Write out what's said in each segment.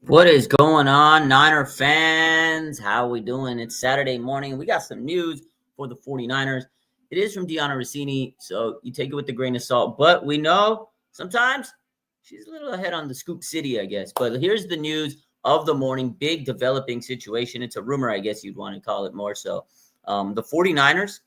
What is going on, Niner fans? How we doing? It's Saturday morning. We got some news for the 49ers. It is from Deanna Rossini, so you take it with a grain of salt. But we know sometimes she's a little ahead on the scoop city, I guess. But here's the news of the morning. Big developing situation. It's a rumor, I guess you'd want to call it more so. The 49ers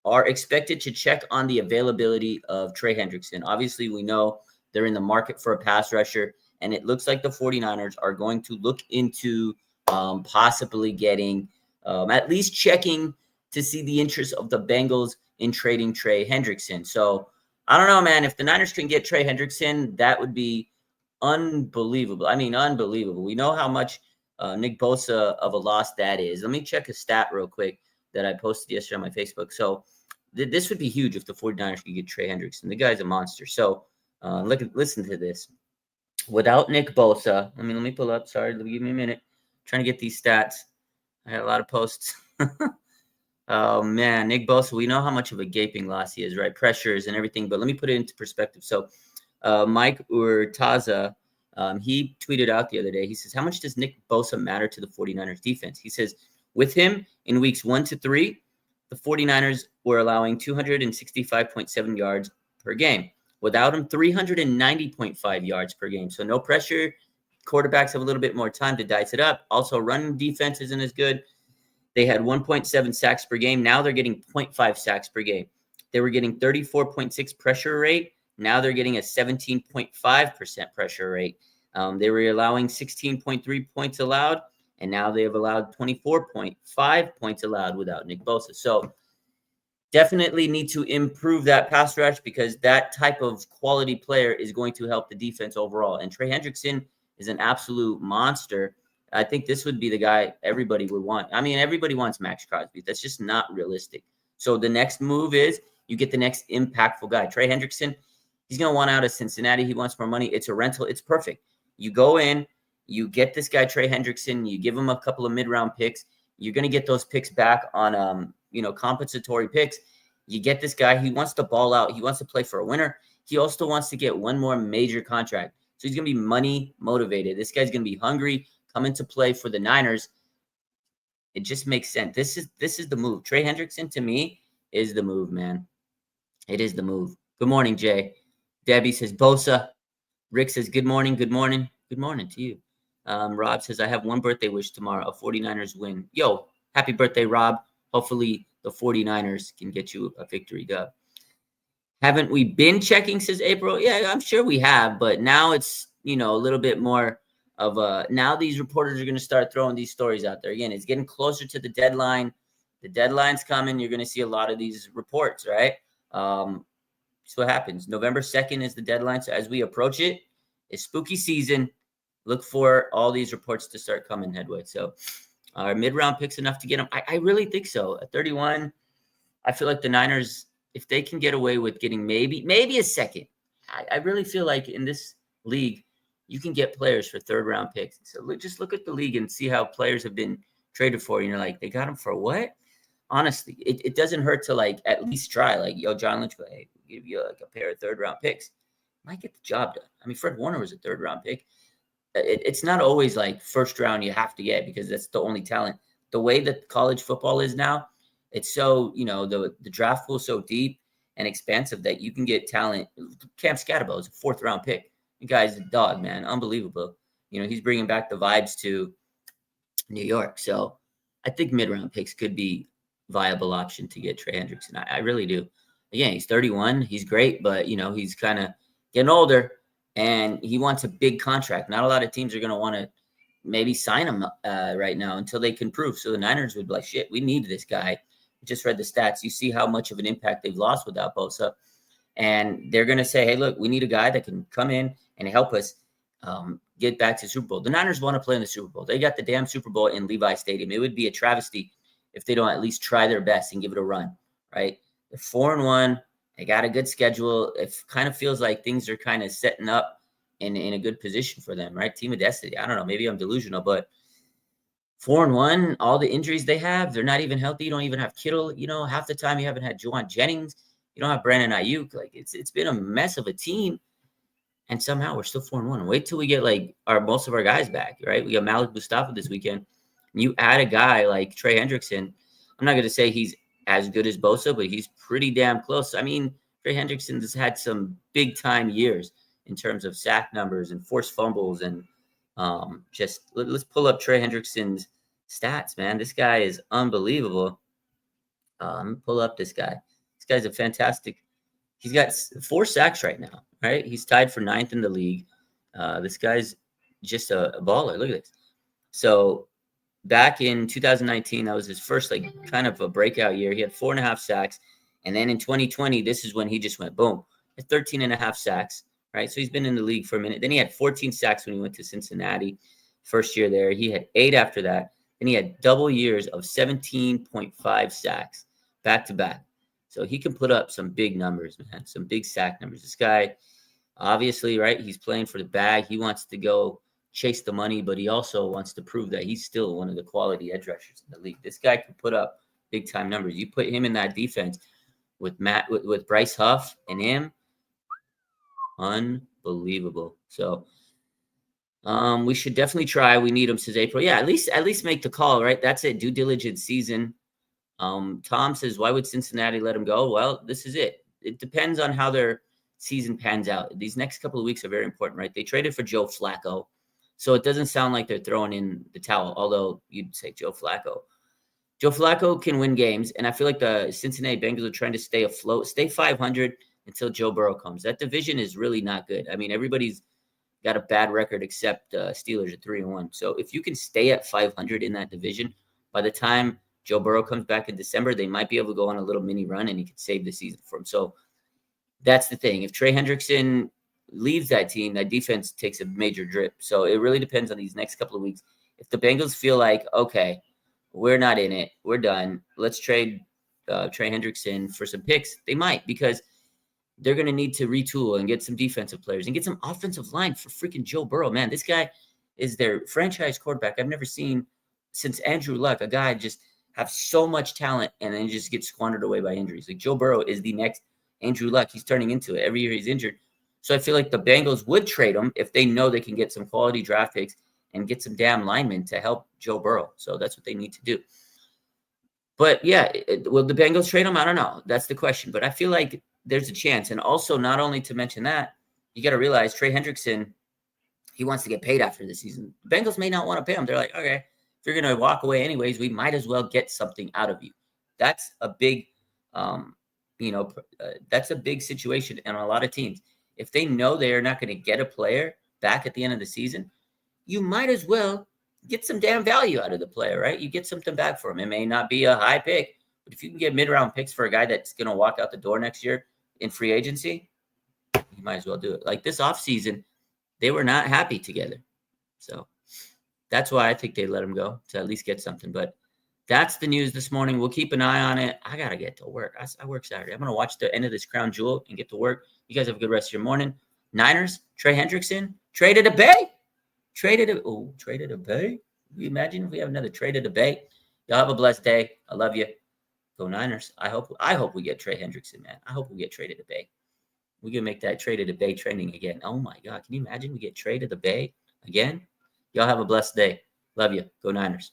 are expected to check on the availability of Trey Hendrickson. Obviously, we know they're in the market for a pass rusher, and it looks like the 49ers are going to look into possibly getting, at least checking to see the interest of the Bengals in trading Trey Hendrickson. So I don't know, man. If the Niners can get Trey Hendrickson, that would be unbelievable. I mean, unbelievable. We know how much Nick Bosa of a loss that is. Let me check a stat real quick that I posted yesterday on my Facebook. So this would be huge if the 49ers could get Trey Hendrickson. The guy's a monster. So listen to this. Without Nick Bosa, let me pull up. Sorry, give me a minute. I'm trying to get these stats. I had a lot of posts. Oh, man, Nick Bosa, we know how much of a gaping loss he is, right? Pressures and everything. But let me put it into perspective. So Mike Urtaza, he tweeted out the other day. He says, how much does Nick Bosa matter to the 49ers defense? He says, with him in weeks 1 to 3, the 49ers were allowing 265.7 yards per game. Without him, 390.5 yards per game. So no pressure. Quarterbacks have a little bit more time to dice it up. Also, running defense isn't as good. They had 1.7 sacks per game. Now they're getting 0.5 sacks per game. They were getting 34.6 pressure rate. Now they're getting a 17.5% pressure rate. They were allowing 16.3 points allowed, and now they have allowed 24.5 points allowed without Nick Bosa. So definitely need to improve that pass rush because that type of quality player is going to help the defense overall. And Trey Hendrickson is an absolute monster. I think this would be the guy everybody would want. I mean, everybody wants Max Crosby. That's just not realistic. So the next move is you get the next impactful guy. Trey Hendrickson, he's going to want out of Cincinnati. He wants more money. It's a rental. It's perfect. You go in, you get this guy, Trey Hendrickson, you give him a couple of mid-round picks. You're going to get those picks back on, compensatory picks. You get this guy. He wants to ball out. He wants to play for a winner. He also wants to get one more major contract. So he's going to be money motivated. This guy's going to be hungry, come into play for the Niners. It just makes sense. This is the move. Trey Hendrickson, to me, is the move, man. It is the move. Good morning, Jay. Debbie says, Bosa. Rick says, good morning, good morning. Good morning to you. Rob says, I have one birthday wish tomorrow, a 49ers win. Yo, happy birthday, Rob. Hopefully the 49ers can get you a victory dub. Haven't we been checking, says April? Yeah, I'm sure we have, but now it's, a little bit more of now these reporters are going to start throwing these stories out there. Again, it's getting closer to the deadline. The deadline's coming. You're going to see a lot of these reports, right? So what happens? November 2nd is the deadline. So as we approach it, it's spooky season. Look for all these reports to start coming headway. So our mid-round picks enough to get them. I really think so. At 31, I feel like the Niners, if they can get away with getting maybe a second, I really feel like in this league, you can get players for third-round picks. So just look at the league and see how players have been traded for. And you're like, they got them for what? Honestly, it doesn't hurt to, at least try. John Lynch, hey, we'll give you a pair of third-round picks. Might get the job done. I mean, Fred Warner was a third-round pick. It's not always first round you have to get because that's the only talent. The way that college football is now, it's so, the draft pool is so deep and expansive that you can get talent. Cam Scatterbo is a fourth-round pick. The guy's a dog, man. Unbelievable. He's bringing back the vibes to New York. So I think mid-round picks could be a viable option to get Trey Hendrickson. I really do. Again, he's 31. He's great, but, he's kind of getting older. And he wants a big contract. Not a lot of teams are going to want to maybe sign him right now until they can prove. So the Niners would be like, shit, we need this guy. Just read the stats. You see how much of an impact they've lost without Bosa. And they're going to say, hey, look, we need a guy that can come in and help us get back to the Super Bowl. The Niners want to play in the Super Bowl. They got the damn Super Bowl in Levi Stadium. It would be a travesty if they don't at least try their best and give it a run, right? They're 4-1. They got a good schedule. It kind of feels like things are kind of setting up in a good position for them, right? Team of destiny. I don't know. Maybe I'm delusional, but 4-1, all the injuries they have, they're not even healthy. You don't even have Kittle. Half the time you haven't had Juwan Jennings. You don't have Brandon Ayuk. It's been a mess of a team. And somehow we're still 4-1. Wait till we get like most of our guys back, right? We got Malik Mustafa this weekend. You add a guy like Trey Hendrickson. I'm not going to say he's as good as Bosa, but he's pretty damn close. I mean, Trey Hendrickson has had some big time years in terms of sack numbers and forced fumbles. And let's pull up Trey Hendrickson's stats, man. This guy is unbelievable. Pull up this guy. This guy's a fantastic. He's got 4 sacks right now, right? He's tied for 9th in the league. This guy's just a baller. Look at this. So back in 2019, that was his first kind of a breakout year. He had 4.5 sacks. And then in 2020, this is when he just went boom. 13.5 sacks, right? So he's been in the league for a minute. Then he had 14 sacks when he went to Cincinnati. First year there. He had 8 after that. Then he had double years of 17.5 sacks back to back. So he can put up some big numbers, man, some big sack numbers. This guy, obviously, right, he's playing for the bag. He wants to go chase the money, but he also wants to prove that he's still one of the quality edge rushers in the league. This guy can put up big-time numbers. You put him in that defense with Bryce Huff and him, unbelievable. So we should definitely try. We need him since April. Yeah, at least make the call, right? That's it. Due diligence season. Tom says, why would Cincinnati let him go? Well, this is it. It depends on how their season pans out. These next couple of weeks are very important, right? They traded for Joe Flacco. So it doesn't sound like they're throwing in the towel, although you'd say Joe Flacco. Joe Flacco can win games, and I feel like the Cincinnati Bengals are trying to stay afloat, stay 500 until Joe Burrow comes. That division is really not good. I mean, everybody's got a bad record except Steelers at 3-1. So if you can stay at 500 in that division, by the time Joe Burrow comes back in December, they might be able to go on a little mini run, and he could save the season for him. So that's the thing. If Trey Hendrickson leaves that team, that defense takes a major drip. So it really depends on these next couple of weeks. If the Bengals feel like, okay, we're not in it, we're done, let's trade Trey Hendrickson for some picks, they might, because they're going to need to retool and get some defensive players and get some offensive line for freaking Joe Burrow. Man, this guy is their franchise quarterback. I've never seen since Andrew Luck, a guy just have so much talent and then just get squandered away by injuries. Like Joe Burrow is the next Andrew Luck. He's turning into it. Every year he's injured. So I feel like the Bengals would trade him if they know they can get some quality draft picks and get some damn linemen to help Joe Burrow. So that's what they need to do. But yeah, will the Bengals trade him? I don't know. That's the question. But I feel like there's a chance. And also, not only to mention that, you got to realize Trey Hendrickson, he wants to get paid after the season. The Bengals may not want to pay him. They're like, okay, if you're going to walk away anyways, we might as well get something out of you. That's a big, that's a big situation in a lot of teams. If they know they're not going to get a player back at the end of the season, you might as well get some damn value out of the player, right? You get something back for him. It may not be a high pick, but if you can get mid-round picks for a guy that's going to walk out the door next year in free agency, you might as well do it. Like this offseason, they were not happy together. So that's why I think they let him go, to at least get something. But that's the news this morning. We'll keep an eye on it. I got to get to work. I work Saturday. I'm going to watch the end of this Crown Jewel and get to work. You guys have a good rest of your morning. Niners, Trey Hendrickson, traded to Bay. Traded to Bay. Can you imagine if we have another traded to Bay? Y'all have a blessed day. I love you. Go Niners. I hope we get Trey Hendrickson, man. I hope we get traded to Bay. We can make that traded to Bay trending again. Oh my God. Can you imagine we get traded to Bay again? Y'all have a blessed day. Love you. Go Niners.